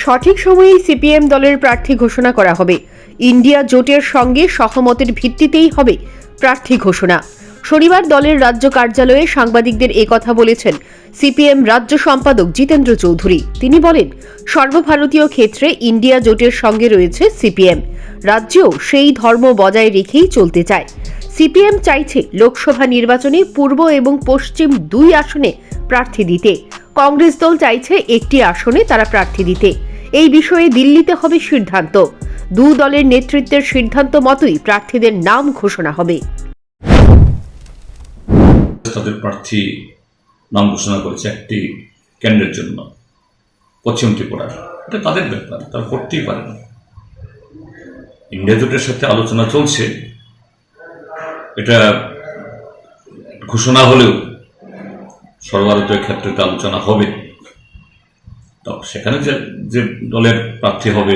সঠিক সময়েই সিপিএম দলের প্রার্থী ঘোষণা করা হবে। ইন্ডিয়া জোটের সঙ্গে সহমতের ভিত্তিতেই হবে প্রার্থী ঘোষণা। শনিবার দলের রাজ্য কার্যালয়ে সাংবাদিকদের একথা বলেছেন সিপিএম রাজ্য সম্পাদক জিতেন্দ্র চৌধুরী। তিনি বলেন, সর্বভারতীয় ক্ষেত্রে ইন্ডিয়া জোটের সঙ্গে রয়েছে সিপিএম। রাজ্যেও সেই ধর্ম বজায় রেখেই চলতে চায়। সিপিএম চাইছে লোকসভা নির্বাচনে পূর্ব এবং পশ্চিম দুই আসনে প্রার্থী দিতে। কংগ্রেস দল চাইছে একটি আসনে তারা প্রার্থী দিতে। এই বিষয়ে দিল্লিতে হবে সিদ্ধান্ত। দু দলের নেতৃত্বের সিদ্ধান্ত মতোই প্রার্থীদের নাম ঘোষণা হবে। তাদের প্রার্থী নাম ঘোষণা করেছে একটি কেন্দ্রের জন্য, পশ্চিম ত্রিপুরার। এটা তাদের ব্যাপার, তারা করতেই পারে না। ইন্ডিয়া জোটের সাথে আলোচনা চলছে, এটা ঘোষণা হলেও সর্বভারতীয় ক্ষেত্রে আলোচনা হবে। তো সেখানে যে দলের প্রার্থী হবে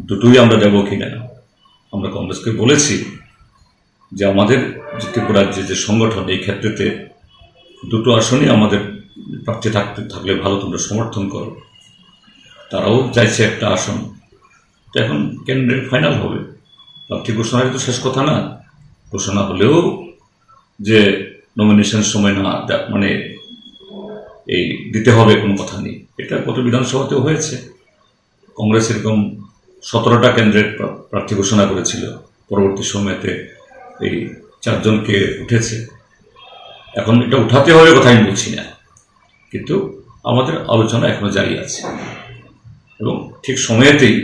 দুটোই আমরা দেব কিনা, আমরা কংগ্রেসকে বলেছি যে আমাদের যে ত্রিপুরার যে সংগঠন, এই ক্ষেত্রেতে দুটো আসনই আমাদের প্রার্থী থাকলে ভালো, তোমরা সমর্থন করো। তারাও চাইছে একটা আসন। তো এখন কেন্দ্রের ফাইনাল হবে, প্রার্থী ঘোষণার তো শেষ কথা না। ঘোষণা হলেও যে নমিনেশন সময় না মানে এই দিতে হবে কোনো কথা নেই। এটা গত বিধানসভাতেও হয়েছে। কংগ্রেস এরকম 17টা কেন্দ্রের প্রার্থী ঘোষণা করেছিল, পরবর্তী সময়তে এই 4 জনকে উঠেছে। এখন এটা উঠাতে হবে কথা আমি বলছি না, কিন্তু আমাদের আলোচনা এখনো জারি আছে এবং ঠিক সময়েতেই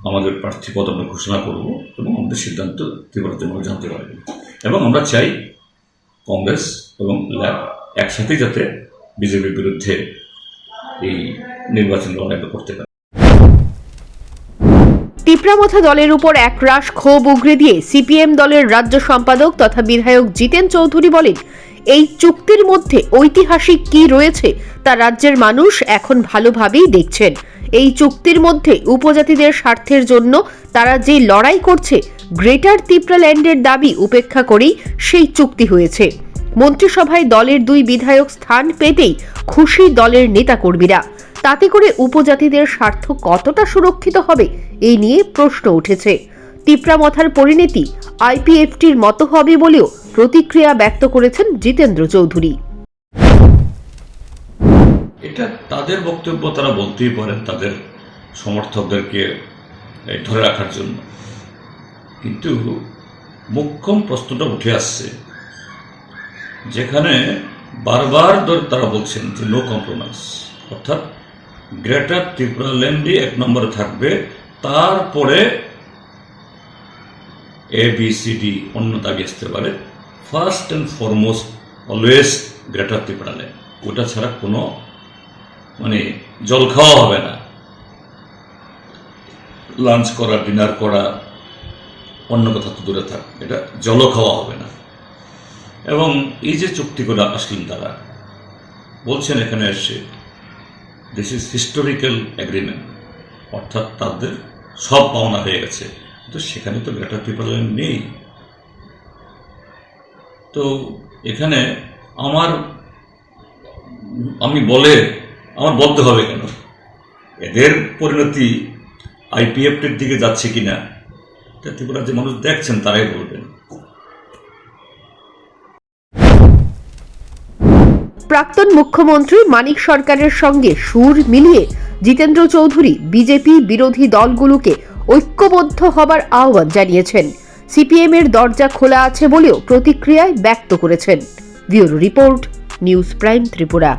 আমাদের প্রার্থী পদ আমরা ঘোষণা করব এবং আমাদের সিদ্ধান্ত ত্রিপুরার জন্য জানতে পারবে। এবং আমরা চাই কংগ্রেস এবং ল্যাব একসাথেই যাতে বিজেপির বিরুদ্ধে এই নির্বাচন লড়াই করতে পারে। তিপ্রামথা দলের উপর একরাশ ক্ষোভ উগরে দিয়ে সিপিএম দলের রাজ্য সম্পাদক তথা বিধায়ক জিতেন চৌধুরী বলেন, এই চুক্তির মধ্যে ঐতিহাসিক কি রয়েছে তা রাজ্যের মানুষ এখন ভালোভাবেই দেখছেন। এই চুক্তির মধ্যে উপজাতিদের স্বার্থের জন্য তারা যে লড়াই করছে, গ্রেটার ত্রিপুরাল্যান্ডের দাবি উপেক্ষা করেই সেই চুক্তি হয়েছে। মন্ত্রিসভায় দলের 2 বিধায়ক স্থান পেতেই খুশি দলের নেতাকর্মীরা। তাতে করে উপজাতিদের স্বার্থ কতটা সুরক্ষিত হবে এই নিয়ে প্রশ্ন উঠেছে। তিপ্রামথার পরিণতি আইপিএফটির মতো হবে বলেও প্রতিক্রিয়া ব্যক্ত করেছেন জিতেন্দ্র চৌধুরী। এটা তাদের বক্তব্য, তারা বলতেই পারেন তাদের সমর্থকদেরকে ধরে রাখার জন্য, কিন্তু মোক্ষম প্রশ্নটা উঠে আসছে যেখানে বারবার তারা বলছেন যে নো কম্প্রোমাইজ, অর্থাৎ গ্রেটার ত্রিপুরাল্যান্ডই 1 নম্বরে থাকবে, তারপরে ABCD অন্য দাবি আসতে পারে। First and foremost always greater Tripuraland. ওটা ছাড়া কোনো মানে জল খাওয়া হবে না, লাঞ্চ করা, ডিনার করা, অন্য কথা তো দূরে থাক, এটা জলও খাওয়া হবে না। এবং এই যে চুক্তি করে আসলেন, তারা বলছেন এখানে এসে দিস ইজ হিস্টোরিক্যাল এগ্রিমেন্ট, অর্থাৎ তাদের সব পাওনা হয়ে গেছে। তো সেখানে তো গ্রেটার ত্রিপুরাল্যান্ড নেই। তো এখানে আমার বলতে হবে কেন, এদের পরিণতি আইপিএফটির দিকে যাচ্ছে কিনা ত্রিপুরার যে মানুষ দেখছেন তারাই বলবেন। প্রাক্তন মুখ্যমন্ত্রী মানিক সরকারের সঙ্গে সুর মিলিয়ে জিতেন্দ্র চৌধুরী বিজেপি বিরোধী দলগুলোকে ঐক্যবদ্ধ হবার আহ্বান জানিয়েছেন। সিপিএম এর দরজা খোলা আছে বলেও প্রতিক্রিয়ায় ব্যক্ত করেছেন। Bureau report, news prime Tripura.